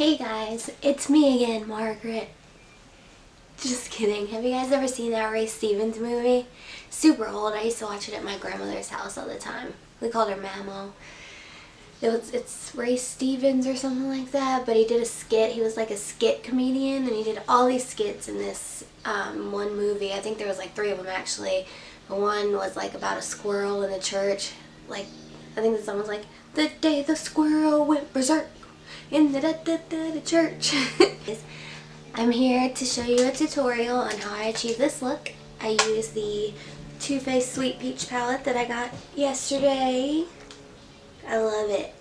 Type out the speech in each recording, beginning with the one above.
Hey guys, it's me again, Margaret. Just kidding. Have you guys ever seen that Ray Stevens movie? Super old. I used to watch it at my grandmother's house all the time. We called her Mamo. It's Ray Stevens or something like that, but he did a skit. He was like a skit comedian, and he did all these skits in this one movie. I think there was like 3 of them actually. One was like about a squirrel in the church. Like, I think the song was like, "The day the squirrel went berserk in the church." I'm here to show you a tutorial on how I achieve this look. I use the Too Faced Sweet Peach palette that I got yesterday. I love it.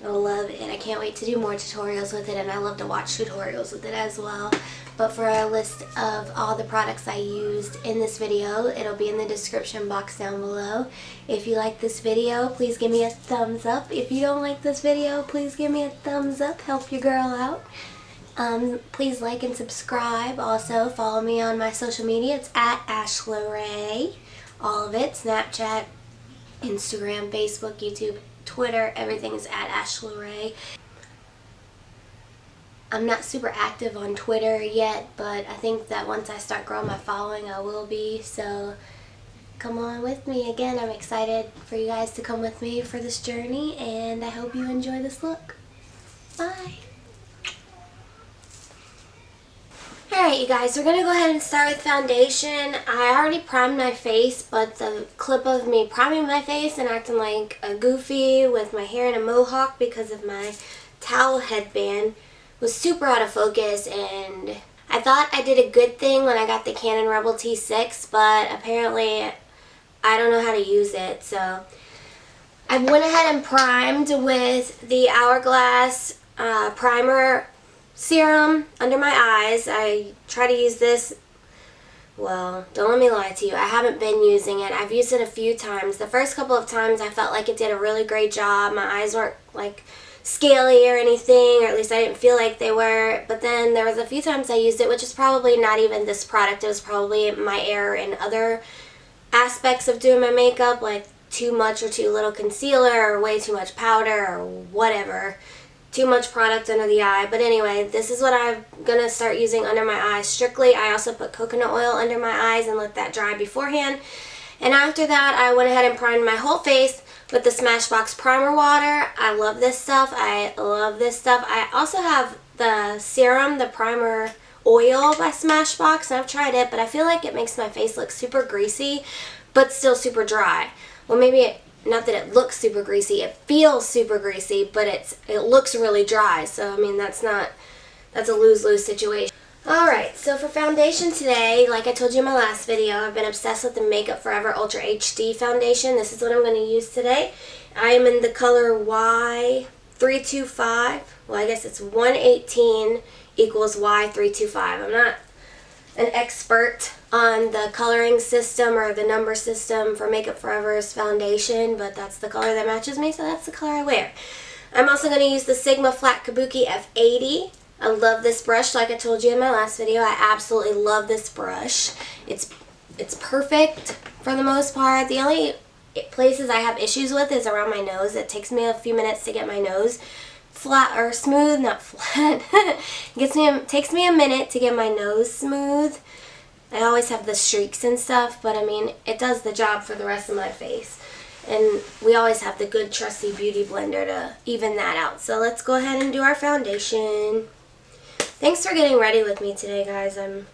I love it. I can't wait to do more tutorials with it, and I love to watch tutorials with it as well. But for a list of all the products I used in this video, it'll be in the description box down below. If you like this video, please give me a thumbs up. If you don't like this video, please give me a thumbs up. Help your girl out. Please like and subscribe. Also, follow me on my social media. It's at ashlarayyy. All of it. Snapchat, Instagram, Facebook, YouTube, Twitter. Everything is at ashlarayyy. I'm not super active on Twitter yet, but I think that once I start growing my following, I will be. So come on with me. Again, I'm excited for you guys to come with me for this journey, and I hope you enjoy this look. Bye. Alright, you guys, we're going to go ahead and start with foundation. I already primed my face, but the clip of me priming my face and acting like a goofy with my hair in a mohawk because of my towel headband was super out of focus, and I thought I did a good thing when I got the Canon Rebel T6, but apparently I don't know how to use it. So I went ahead and primed with the Hourglass primer serum under my eyes. I try to use this, well, don't let me lie to you, I haven't been using it. I've used it a few times. The first couple of times I felt like it did a really great job. My eyes weren't like scaly or anything, or at least I didn't feel like they were. But then there was a few times I used it, which is probably not even this product. It was probably my error in other aspects of doing my makeup, like too much or too little concealer, or way too much powder, or whatever. Too much product under the eye. But anyway, this is what I'm going to start using under my eyes strictly. I also put coconut oil under my eyes and let that dry beforehand. And after that, I went ahead and primed my whole face with the Smashbox primer water. I love this stuff. I love this stuff. I also have the Serum, the primer oil by Smashbox, and I've tried it, but I feel like it makes my face look super greasy, but still super dry. Well, maybe not that it looks super greasy, it feels super greasy, but it looks really dry. So, I mean, that's a lose-lose situation. Alright, so for foundation today, like I told you in my last video, I've been obsessed with the Makeup Forever Ultra HD foundation. This is what I'm going to use today. I am in the color Y325. Well, I guess it's 118 equals Y325. I'm not an expert on the coloring system or the number system for Makeup Forever's foundation, but that's the color that matches me, so that's the color I wear. I'm also going to use the Sigma Flat Kabuki F80. I love this brush, like I told you in my last video. I absolutely love this brush. It's perfect for the most part. The only places I have issues with is around my nose. It takes me a few minutes to get my nose flat or smooth, not flat. Takes me a minute to get my nose smooth. I always have the streaks and stuff, but I mean, it does the job for the rest of my face. And we always have the good trusty beauty blender to even that out. So let's go ahead and do our foundation. Thanks for getting ready with me today, guys. I'm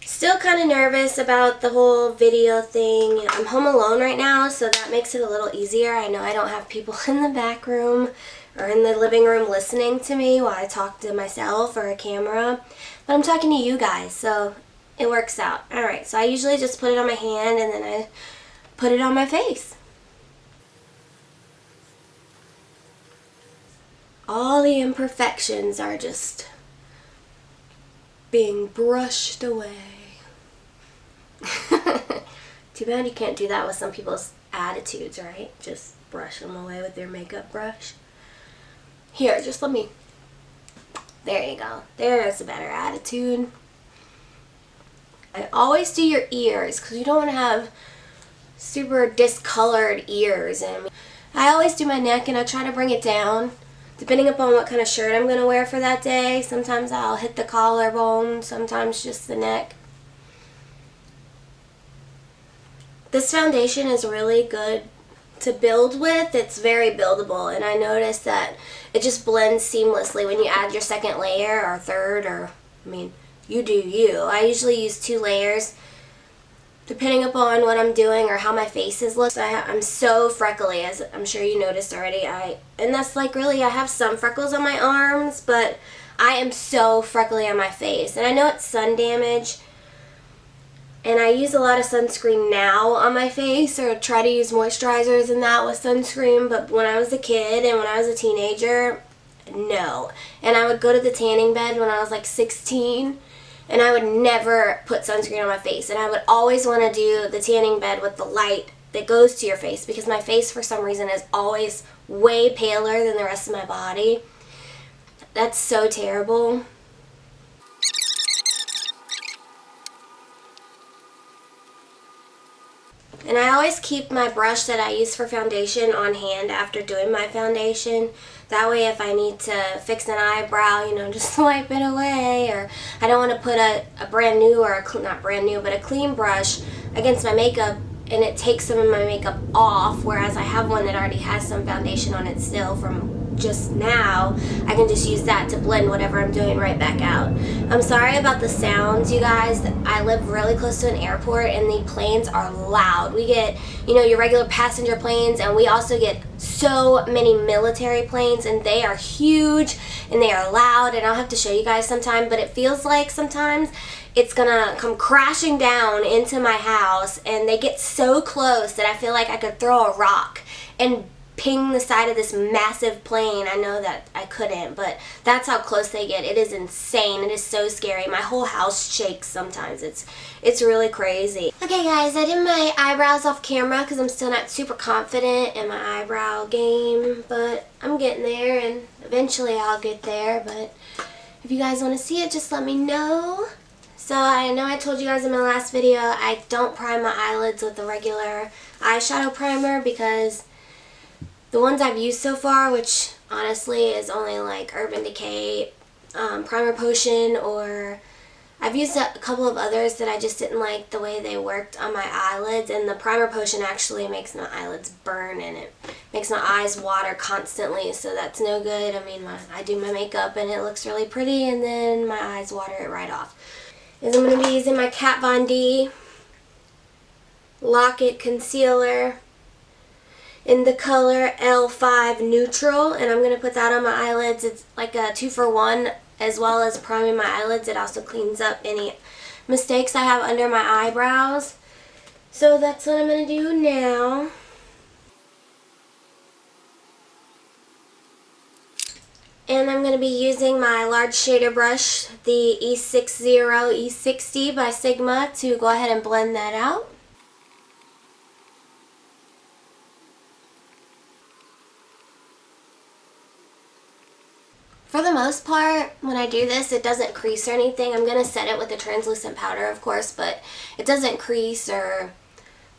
still kind of nervous about the whole video thing. I'm home alone right now, so that makes it a little easier. I know I don't have people in the back room or in the living room listening to me while I talk to myself or a camera, but I'm talking to you guys, so it works out. Alright, so I usually just put it on my hand and then I put it on my face. All the imperfections are just being brushed away. Too bad you can't do that with some people's attitudes, right? Just brush them away with your makeup brush. Here, just let me... There you go. There's a better attitude. I always do your ears because you don't want to have super discolored ears. And I always do my neck and I try to bring it down depending upon what kind of shirt I'm going to wear for that day. Sometimes I'll hit the collarbone, sometimes just the neck. This foundation is really good to build with. It's very buildable, and I noticed that it just blends seamlessly when you add your second layer or third, or, I mean, you do you. I usually use 2 layers depending upon what I'm doing or how my faces look. I'm so freckly, as I'm sure you noticed already. And that's like, really, I have some freckles on my arms, but I am so freckly on my face. And I know it's sun damage, and I use a lot of sunscreen now on my face, or try to use moisturizers and that with sunscreen, but when I was a kid and when I was a teenager, no. And I would go to the tanning bed when I was like 16, and I would never put sunscreen on my face, and I would always want to do the tanning bed with the light that goes to your face, because my face for some reason is always way paler than the rest of my body. That's so terrible. And I always keep my brush that I use for foundation on hand after doing my foundation. That way if I need to fix an eyebrow, you know, just swipe it away. Or I don't want to put a brand new, or not brand new, but a clean brush against my makeup and it takes some of my makeup off, whereas I have one that already has some foundation on it still from just now. I can just use that to blend whatever I'm doing right back out. I'm sorry about the sounds, you guys. I live really close to an airport, and the planes are loud. We get, you know, your regular passenger planes, and we also get so many military planes, and they are huge and they are loud, and I'll have to show you guys sometime, but it feels like sometimes it's gonna come crashing down into my house, and they get so close that I feel like I could throw a rock and ping the side of this massive plane. I know that I couldn't, but that's how close they get. It is insane. It is so scary. My whole house shakes sometimes. It's really crazy. Okay guys, I did my eyebrows off camera because I'm still not super confident in my eyebrow game, but I'm getting there, and eventually I'll get there. But if you guys want to see it, just let me know. So I know I told you guys in my last video I don't prime my eyelids with the regular eyeshadow primer, because the ones I've used so far, which honestly is only like Urban Decay Primer Potion, or I've used a couple of others that I just didn't like the way they worked on my eyelids, and the Primer Potion actually makes my eyelids burn, and it makes my eyes water constantly, so that's no good. I mean, I do my makeup and it looks really pretty, and then my eyes water it right off. And I'm going to be using my Kat Von D Lock-It Concealer in the color L5 Neutral, and I'm going to put that on my eyelids. It's like a 2-for-1, as well as priming my eyelids. It also cleans up any mistakes I have under my eyebrows. So that's what I'm going to do now. And I'm going to be using my large shader brush, the E60 E60 by Sigma, to go ahead and blend that out. For the most part, when I do this, it doesn't crease or anything. I'm going to set it with a translucent powder, of course, but it doesn't crease or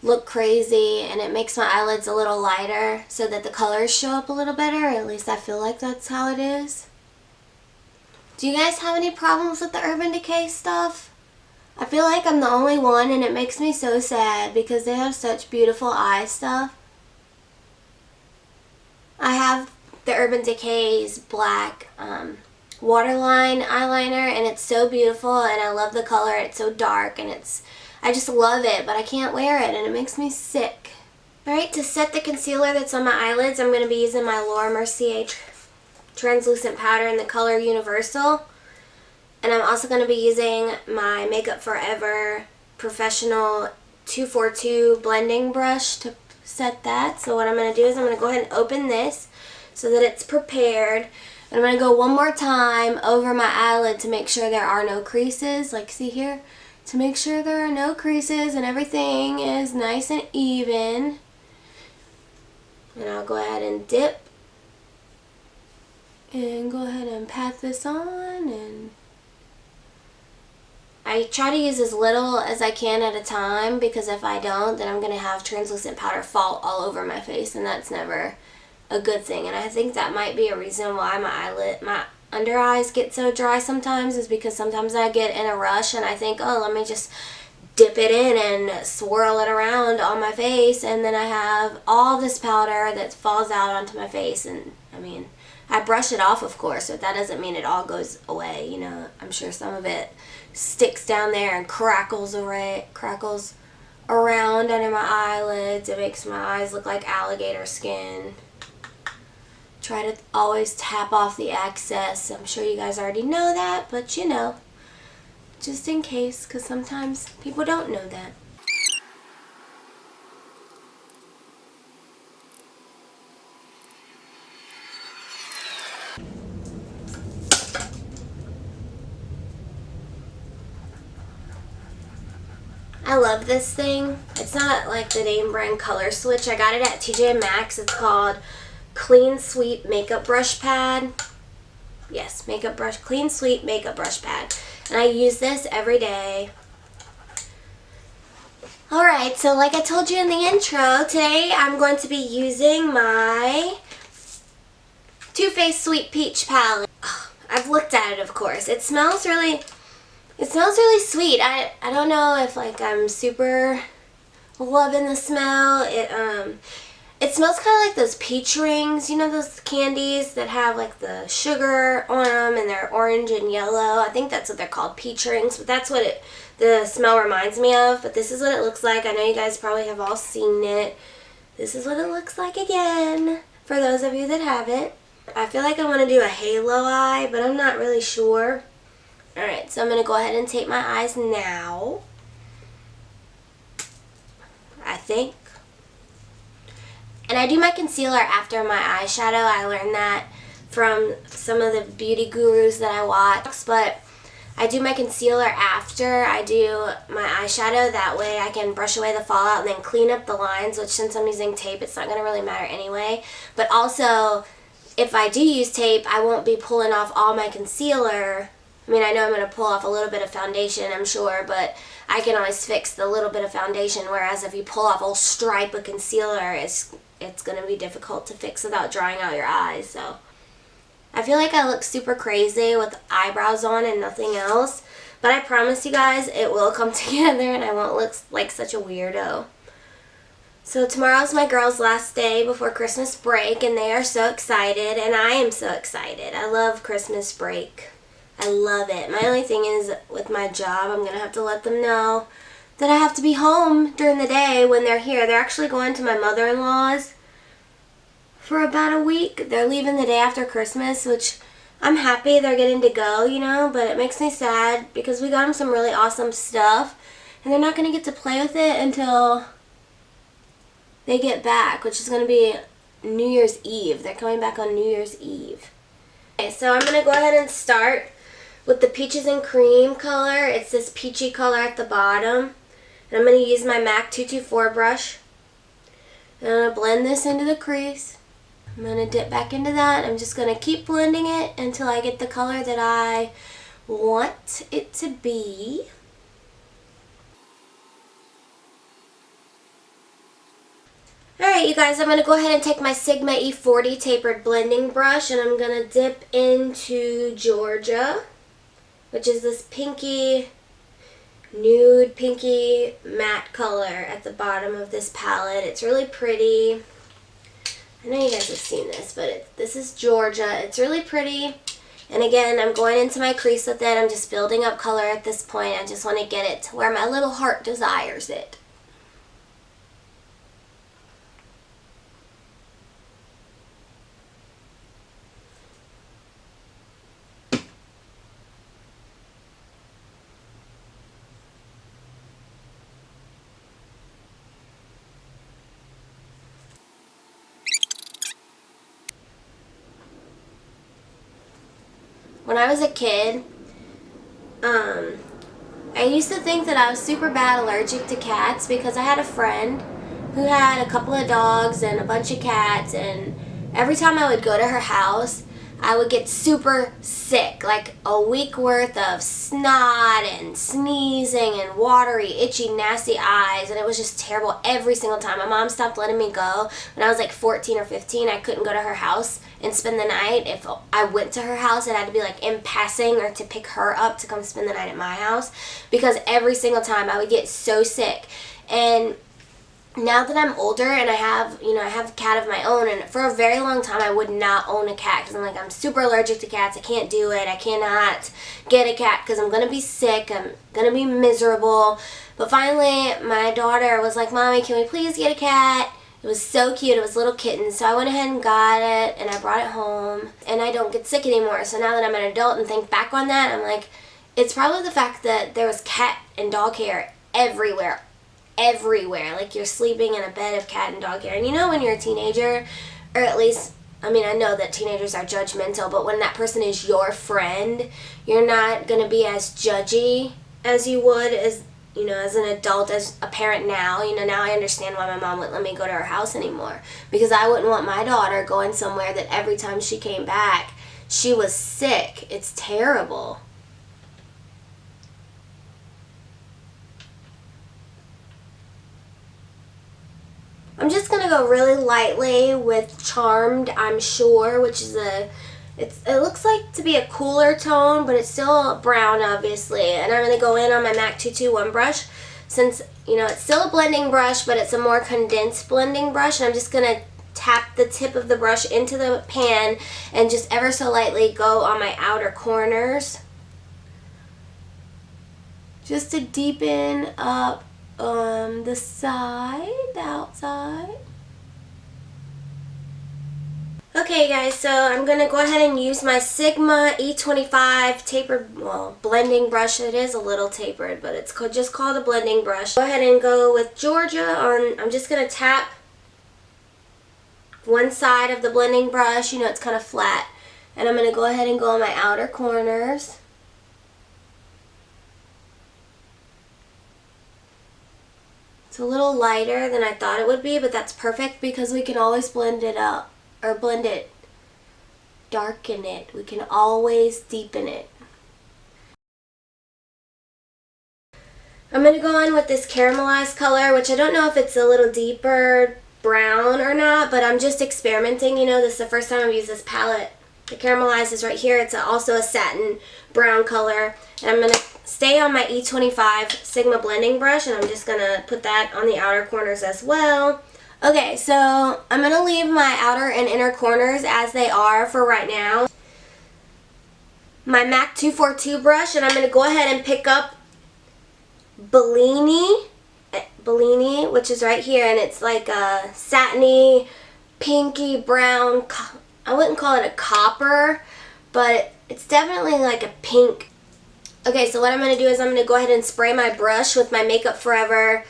look crazy, and it makes my eyelids a little lighter so that the colors show up a little better. At least I feel like that's how it is. Do you guys have any problems with the Urban Decay stuff? I feel like I'm the only one, and it makes me so sad because they have such beautiful eye stuff. I have the Urban Decay's black waterline eyeliner, and it's so beautiful, and I love the color. It's so dark, and I just love it, but I can't wear it, and it makes me sick. Alright, to set the concealer that's on my eyelids, I'm going to be using my Laura Mercier translucent powder in the color Universal, and I'm also going to be using my Makeup Forever Professional 242 blending brush to set that. So what I'm going to do is I'm going to go ahead and open this so that it's prepared. And I'm going to go one more time over my eyelid to make sure there are no creases. Like, see here? To make sure there are no creases and everything is nice and even. And I'll go ahead and dip. And go ahead and pat this on. And I try to use as little as I can at a time, because if I don't, then I'm going to have translucent powder fall all over my face, and that's never a good thing. And I think that might be a reason why my under eyes get so dry sometimes, is because sometimes I get in a rush and I think, oh, let me just dip it in and swirl it around on my face, and then I have all this powder that falls out onto my face. And I mean, I brush it off, of course, but that doesn't mean it all goes away. You know, I'm sure some of it sticks down there and crackles around under my eyelids. It makes my eyes look like alligator skin. Try to always tap off the excess. I'm sure you guys already know that, but you know, just in case, because sometimes people don't know that. I love this thing. It's not like the name brand Color Switch. I got it at TJ Maxx. It's called Clean Sweep Makeup Brush Pad. Yes, Clean Sweep Makeup Brush Pad. And I use this every day. Alright, so like I told you in the intro, today I'm going to be using my Too Faced Sweet Peach palette. I've looked at it, of course. It smells really sweet. I don't know if like I'm super loving the smell. It smells kind of like those peach rings, you know, those candies that have like the sugar on them and they're orange and yellow. I think that's what they're called, peach rings, but that's what the smell reminds me of. But this is what it looks like. I know you guys probably have all seen it. This is what it looks like again, for those of you that haven't. I feel like I want to do a halo eye, but I'm not really sure. Alright, so I'm going to go ahead and tape my eyes now, I think. And I do my concealer after my eyeshadow. I learned that from some of the beauty gurus that I watch. But I do my concealer after I do my eyeshadow. That way I can brush away the fallout and then clean up the lines, which since I'm using tape, it's not going to really matter anyway. But also, if I do use tape, I won't be pulling off all my concealer. I mean, I know I'm going to pull off a little bit of foundation, I'm sure, but I can always fix the little bit of foundation, whereas if you pull off a whole stripe of concealer, it's going to be difficult to fix without drying out your eyes. So I feel like I look super crazy with eyebrows on and nothing else, but I promise you guys it will come together and I won't look like such a weirdo. So tomorrow's my girls' last day before Christmas break, and they are so excited, and I am so excited. I love Christmas break. I love it. My only thing is, with my job, I'm going to have to let them know that I have to be home during the day when they're here. They're actually going to my mother-in-law's for about a week. They're leaving the day after Christmas, which I'm happy they're getting to go, you know, but it makes me sad because we got them some really awesome stuff, and they're not going to get to play with it until they get back, which is going to be New Year's Eve. They're coming back on New Year's Eve. Okay, so I'm going to go ahead and start with the Peaches and Cream color. It's this peachy color at the bottom. And I'm going to use my MAC 224 brush. And I'm going to blend this into the crease. I'm going to dip back into that. I'm just going to keep blending it until I get the color that I want it to be. Alright, you guys, I'm going to go ahead and take my Sigma E40 tapered blending brush, and I'm going to dip into Georgia, which is this pinky, nude pinky matte color at the bottom of this palette. It's really pretty. I know you guys have seen this, but this is Georgia. It's really pretty. And again, I'm going into my crease with it. I'm just building up color at this point. I just want to get it to where my little heart desires it. When I was a kid, I used to think that I was super bad allergic to cats because I had a friend who had a couple of dogs and a bunch of cats, and every time I would go to her house, I would get super sick, like a week worth of snot and sneezing and watery, itchy, nasty eyes, and it was just terrible every single time. My mom stopped letting me go when I was like 14 or 15. I couldn't go to her house and spend the night. If I went to her house, it had to be like in passing or to pick her up to come spend the night at my house, because every single time I would get so sick. And now that I'm older and I have a cat of my own, and for a very long time I would not own a cat because I'm like, I'm super allergic to cats. I can't do it. I cannot get a cat because I'm going to be sick. I'm going to be miserable. But finally, my daughter was like, Mommy, can we please get a cat? It was so cute. It was a little kitten. So I went ahead and got it, and I brought it home, and I don't get sick anymore. So now that I'm an adult and think back on that, I'm like, it's probably the fact that there was cat and dog hair everywhere. Like you're sleeping in a bed of cat and dog hair. And you know, when you're a teenager, or at least, I mean, I know that teenagers are judgmental, but when that person is your friend, you're not going to be as judgy as you would as, you know, as an adult, as a parent now. You know, now I understand why my mom wouldn't let me go to her house anymore, because I wouldn't want my daughter going somewhere that every time she came back, she was sick. It's terrible. I'm just going to go really lightly with Charmed, I'm Sure, which is it looks like to be a cooler tone, but it's still brown, obviously. And I'm going to go in on my MAC 221 brush, since, you know, it's still a blending brush, but it's a more condensed blending brush. And I'm just going to tap the tip of the brush into the pan and just ever so lightly go on my outer corners, just to deepen up the side, the outside. Okay guys, so I'm going to go ahead and use my Sigma E25 tapered, well, blending brush. It is a little tapered, but it's just called a blending brush. Go ahead and go with Georgia on, I'm just going to tap one side of the blending brush. You know, it's kind of flat. And I'm going to go ahead and go on my outer corners. It's a little lighter than I thought it would be, but that's perfect because we can always blend it up, or blend it, darken it. We can always deepen it. I'm going to go in with this caramelized color, which I don't know if it's a little deeper brown or not, but I'm just experimenting. You know, this is the first time I've used this palette. The caramelized is right here. It's also a satin brown color. And I'm going to stay on my E25 Sigma blending brush, and I'm just going to put that on the outer corners as well. Okay, so I'm going to leave my outer and inner corners as they are for right now. My MAC 242 brush, and I'm going to go ahead and pick up Bellini, which is right here, and it's like a satiny, pinky brown, I wouldn't call it a copper, but it's definitely like a pink. Okay, so what I'm going to do is I'm going to go ahead and spray my brush with my Makeup Forever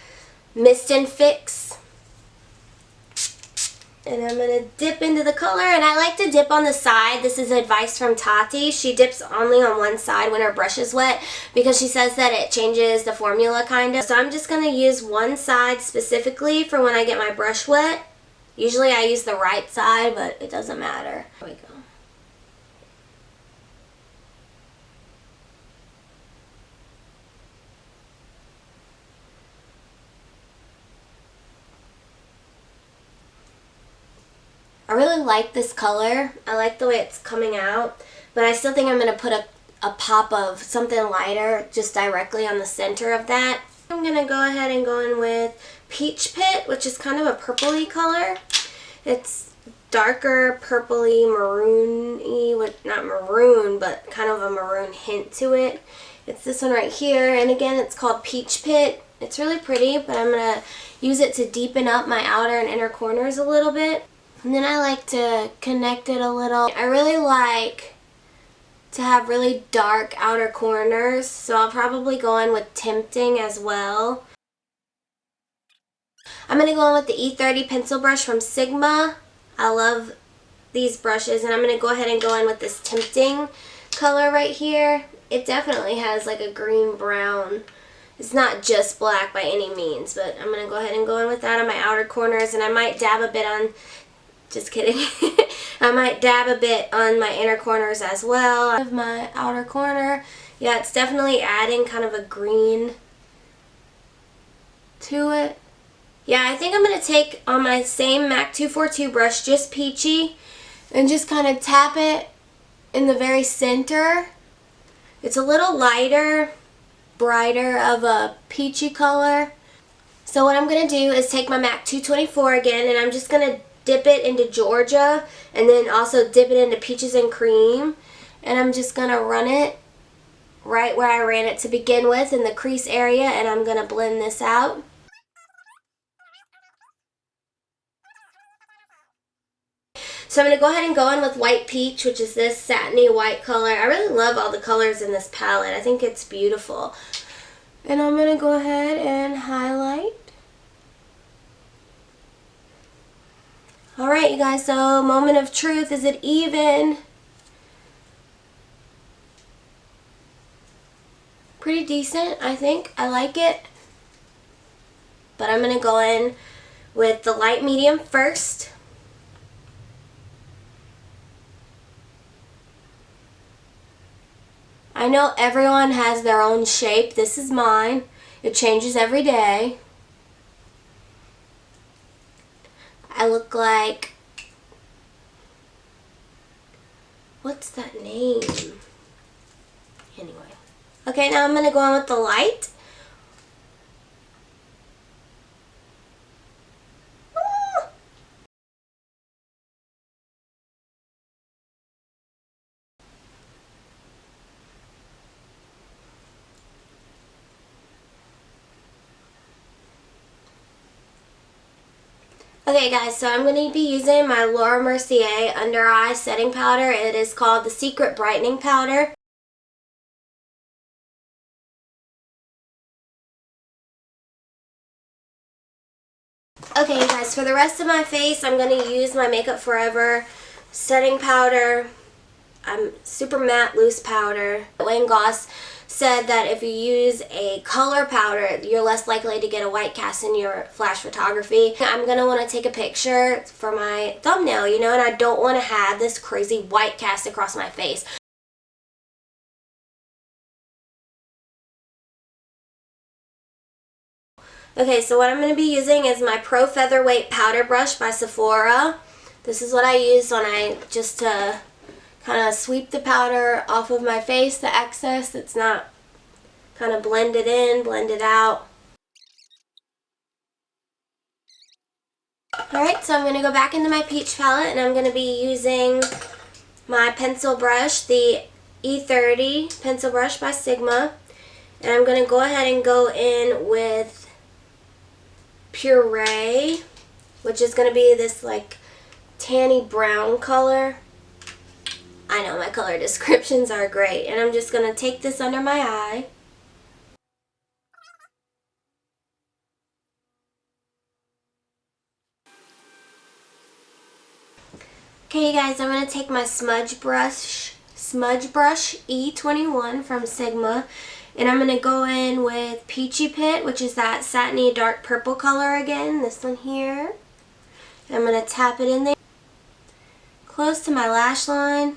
Mist and Fix. And I'm going to dip into the color, and I like to dip on the side. This is advice from Tati. She dips only on one side when her brush is wet because she says that it changes the formula kind of. So I'm just going to use one side specifically for when I get my brush wet. Usually I use the right side, but it doesn't matter. There we go. I really like this color. I like the way it's coming out, but I still think I'm going to put a pop of something lighter just directly on the center of that. I'm going to go ahead and go in with Peach Pit, which is kind of a purpley color. It's darker purpley, maroon-y, not maroon, but kind of a maroon hint to it. It's this one right here, and again, it's called Peach Pit. It's really pretty, but I'm going to use it to deepen up my outer and inner corners a little bit. And then I like to connect it a little. I really like to have really dark outer corners, so I'll probably go in with Tempting as well. I'm going to go in with the E30 pencil brush from Sigma. I love these brushes, and I'm going to go ahead and go in with this Tempting color right here. It definitely has like a green brown. It's not just black by any means, but I'm going to go ahead and go in with that on my outer corners, and I might dab a bit on, just kidding, I might dab a bit on my inner corners as well. Of my outer corner. Yeah, it's definitely adding kind of a green to it. Yeah, I think I'm going to take on my same MAC 242 brush, just peachy, and just kind of tap it in the very center. It's a little lighter, brighter of a peachy color. So what I'm going to do is take my MAC 224 again, and I'm just going to dip it into Georgia, and then also dip it into Peaches and Cream. And I'm just going to run it right where I ran it to begin with in the crease area, and I'm going to blend this out. So I'm going to go ahead and go in with White Peach, which is this satiny white color. I really love all the colors in this palette. I think it's beautiful. And I'm going to go ahead and highlight. Alright, you guys, so moment of truth. Is it even? Pretty decent, I think. I like it. But I'm going to go in with the light medium first. I know everyone has their own shape. This is mine. It changes every day. I look like, what's that name? Anyway. Okay, now I'm going to go in with the light. Okay guys, so I'm going to be using my Laura Mercier Under Eye Setting Powder. It is called the Secret Brightening Powder. Okay guys, for the rest of my face, I'm going to use my Makeup Forever Setting Powder. Super matte loose powder. Wayne Goss said that if you use a color powder, you're less likely to get a white cast in your flash photography. I'm going to want to take a picture for my thumbnail, you know, and I don't want to have this crazy white cast across my face. Okay, so what I'm going to be using is my Pro Featherweight Powder Brush by Sephora. This is what I use when I just to kind of sweep the powder off of my face, the excess that's not kind of blended in, blended out. Alright, so I'm going to go back into my peach palette, and I'm going to be using my pencil brush, the E30 pencil brush by Sigma. And I'm going to go ahead and go in with Puree, which is going to be this like tanny brown color. I know, my color descriptions are great. And I'm just going to take this under my eye. Okay, you guys, I'm going to take my smudge brush E21 from Sigma. And I'm going to go in with Peachy Pit, which is that satiny dark purple color again. This one here. And I'm going to tap it in there. Close to my lash line.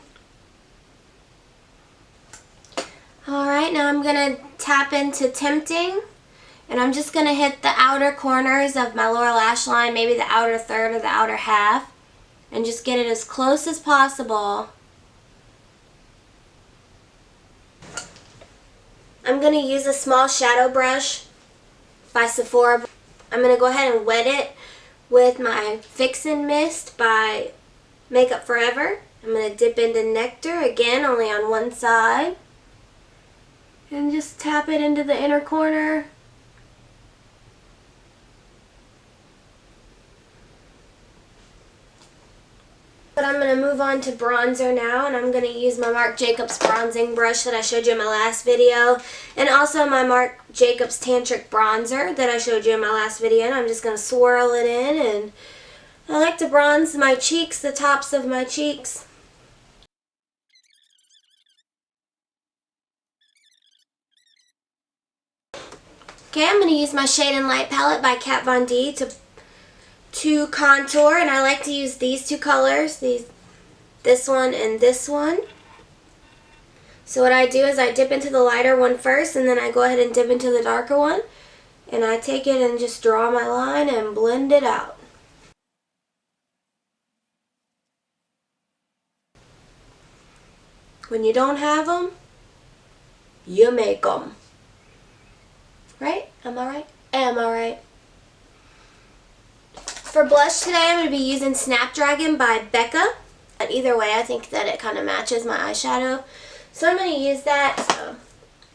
Alright, now I'm going to tap into Tempting, and I'm just going to hit the outer corners of my lower lash line, maybe the outer third or the outer half, and just get it as close as possible. I'm going to use a small shadow brush by Sephora. I'm going to go ahead and wet it with my Fix and Mist by Makeup Forever. I'm going to dip into Nectar, again, only on one side. And just tap it into the inner corner. But I'm going to move on to bronzer now, and I'm going to use my Marc Jacobs bronzing brush that I showed you in my last video, and also my Marc Jacobs Tantric bronzer that I showed you in my last video, and I'm just going to swirl it in, and I like to bronze my cheeks, the tops of my cheeks. Okay, I'm going to use my Shade and Light palette by Kat Von D to contour, and I like to use these two colors, these this one, and this one. So what I do is I dip into the lighter one first, and then I go ahead and dip into the darker one. And I take it and just draw my line and blend it out. When you don't have them, you make them. Right? Am I right? Am I right? For blush today, I'm going to be using Snapdragon by Becca. But either way, I think that it kind of matches my eyeshadow. So I'm going to use that. So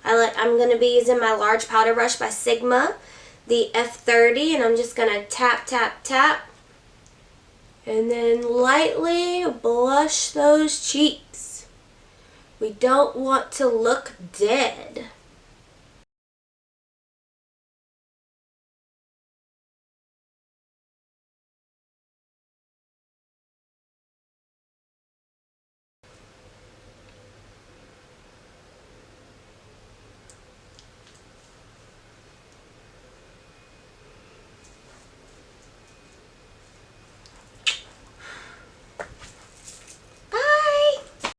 I'm going to be using my large powder brush by Sigma, the F30, and I'm just going to tap, tap, tap. And then lightly blush those cheeks. We don't want to look dead.